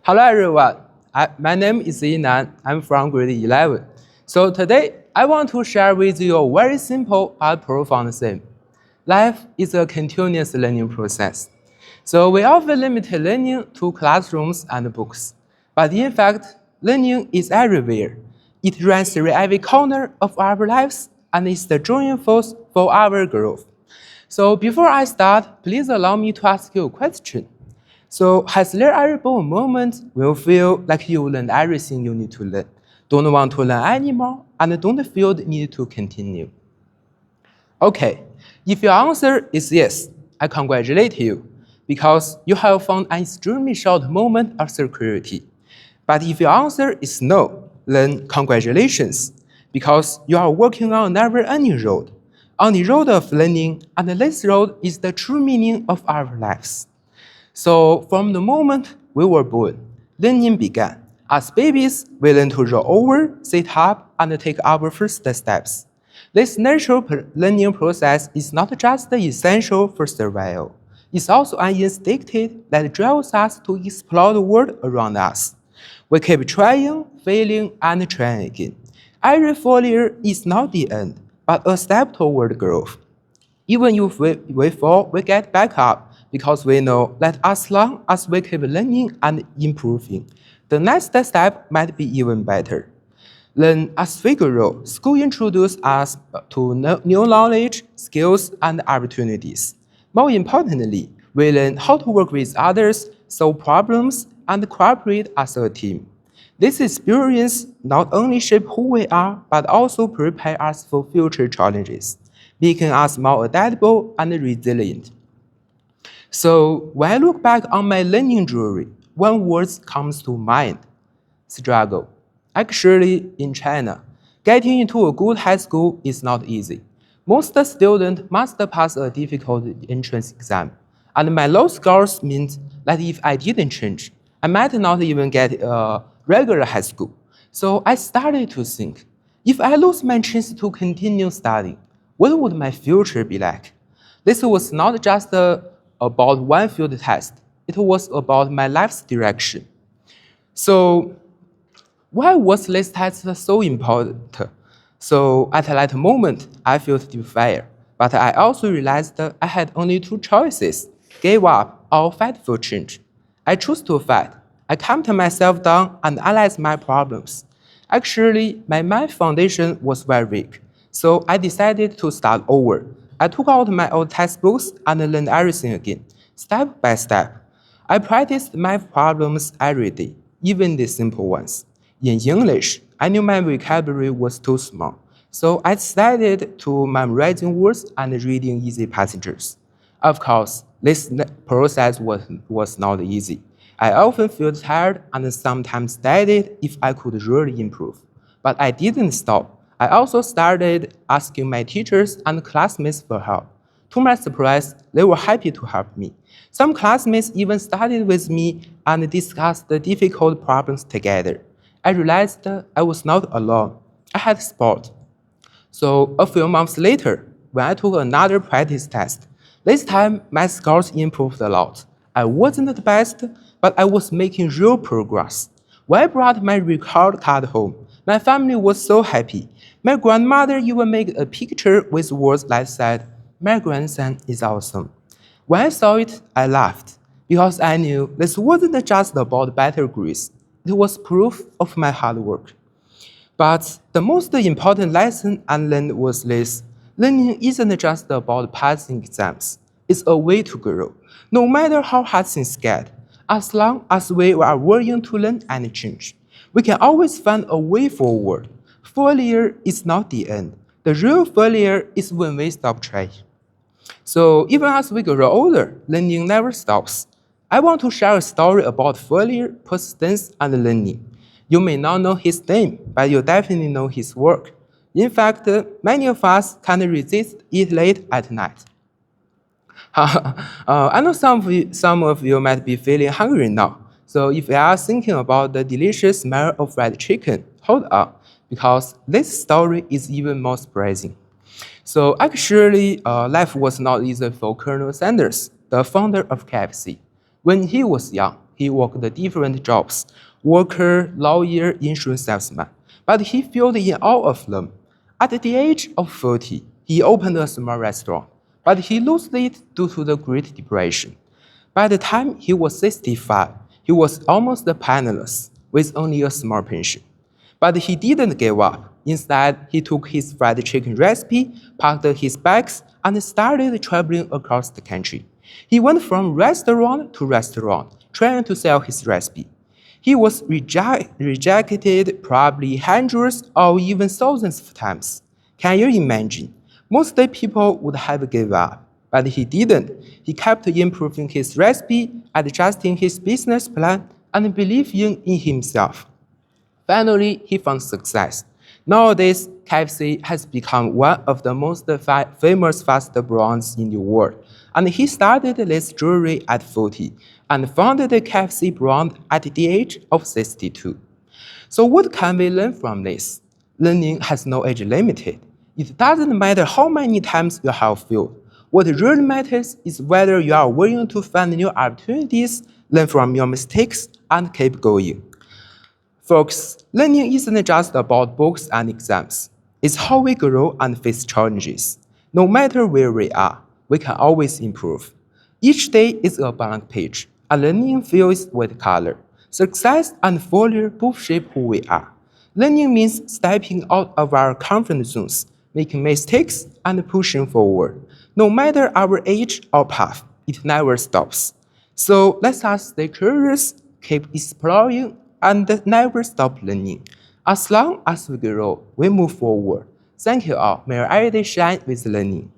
Hello everyone, my name is Yinan. I'm from grade 11. So today I want to share with you a very simple but profound thing. Life is a continuous learning process. So we often limit learning to classrooms and books. But in fact, learning is everywhere. It runs through every corner of our lives and is the driving force for our growth. So before I start, please allow me to ask you a question. So has there ever been a moment where you feel like you learned everything you need to learn, don't want to learn anymore, and don't feel the need to continue? Okay, if your answer is yes, I congratulate you, because you have found an extremely short moment of security. But if your answer is no, then congratulations, because you are working on a never-ending road, on the road of learning, and this road is the true meaning of our lives. So from the moment we were born, learning began. As babies, we learn to roll over, sit up, and take our first steps. This natural learning process is not just essential for survival. It's also an instinct that drives us to explore the world around us. We keep trying, failing, and trying again. Every failure is not the end, but a step toward growth. Even if we fall, we get back up because we know that as long as we keep learning and improving, the next step might be even better. Then, as we grow, school introduces us to new knowledge, skills, and opportunities. More importantly, we learn how to work with others, solve problems, and cooperate as a team. This experience not only shapes who we are, but also prepares us for future challenges, making us more adaptable and resilient. So when I look back on my learning journey, one word comes to mind: struggle. Actually, in China, getting into a good high school is not easy. Most students must pass a difficult entrance exam, and my low scores meant that if I didn't change, I might not even get a regular high school. So I started to think, if I lose my chance to continue studying, what would my future be like? This was not just about one field test, it was about my life's direction. So why was this test so important? So at that moment, I felt despair, but I also realized that I had only two choices: give up or fight for change. I chose to fight. I calmed myself down and analyzed my problems. Actually, my math foundation was very weak, so I decided to start over. I took out my old textbooks and learned everything again, step by step. I practiced math problems every day, even the simple ones. In English, I knew my vocabulary was too small, so I decided to memorizing words and reading easy passages. Of course, this process was not easy. I often felt tired and sometimes doubted if I could really improve. But I didn't stop. I also started asking my teachers and classmates for help. To my surprise, they were happy to help me. Some classmates even studied with me and discussed the difficult problems together. I realized I was not alone. I had support. So a few months later, when I took another practice test, this time my scores improved a lot. I wasn't the best, but I was making real progress. When I brought my record card home, my family was so happy. My grandmother even made a picture with words that said, "My grandson is awesome." When I saw it, I laughed, because I knew this wasn't just about better grades. It was proof of my hard work. But the most important lesson I learned was this: learning isn't just about passing exams, it's a way to grow. No matter how hard things get, as long as we are willing to learn and change, we can always find a way forward. Failure is not the end. The real failure is when we stop trying. So even as we grow older, learning never stops. I want to share a story about failure, persistence, and learning. You may not know his name, but you definitely know his work. In fact, many of us can't resist eat late at night. I know some of you might be feeling hungry now. So if you are thinking about the delicious smell of fried chicken, hold on, because this story is even more surprising. So actually, life was not easy for Colonel Sanders, the founder of KFC. When he was young, he worked different jobs: worker, lawyer, insurance salesman. But he failed in all of them. At the age of 40, he opened a small restaurant, but he lost it due to the Great Depression. By the time he was 65, he was almost penniless, with only a small pension. But he didn't give up. Instead, he took his fried chicken recipe, packed his bags, and started traveling across the country. He went from restaurant to restaurant, trying to sell his recipe. He was rejected probably hundreds or even thousands of times. Can you imagine? Most people would have given up, but he didn't. He kept improving his recipe, adjusting his business plan, and believing in himself. Finally, he found success. Nowadays, KFC has become one of the most famous fast brands in the world, and he started this journey at 40 and founded the KFC brand at the age of 62. So what can we learn from this? Learning has no age limit. It doesn't matter how many times you have failed. What really matters is whether you are willing to find new opportunities, learn from your mistakes, and keep going. Folks, learning isn't just about books and exams. It's how we grow and face challenges. No matter where we are, we can always improve. Each day is a blank page, and learning fills with color. Success and failure both shape who we are. Learning means stepping out of our comfort zones, making mistakes, and pushing forward. No matter our age or path, it never stops. So let us stay curious, keep exploring, and never stop learning. As long as we grow, we move forward. Thank you all. May your every day shine with learning.